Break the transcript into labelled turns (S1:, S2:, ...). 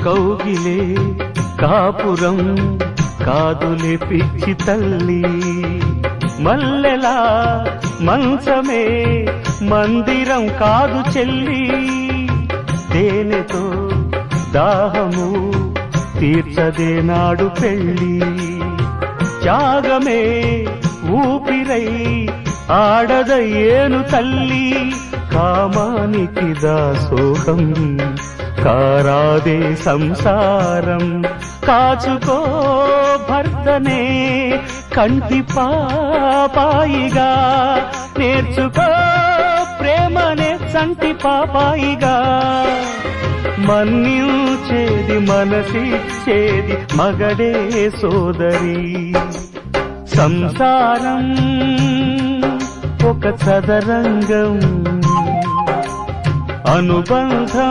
S1: కౌగిలే కాపురం కాదులే పిచ్చి తల్లి, మల్లెలా మంచమే మందిరం కాదు చెల్లి, తేనెతో దాహము తీర్చదే నాడు పెళ్ళి, త్యాగమే ఊపిరై ఆడదయ్యేను తల్లి, కామానికి దాసోహం కారాదే సంసారం, కాచుకో భర్తనే కంటి పాపాయిగా, నేర్చుకో ప్రేమనే సంటి పాపాయిగా, మన్నించేది మనసిచ్చేది మగడే సోదరి, సంసారం ఒక చదరంగం అనుబంధం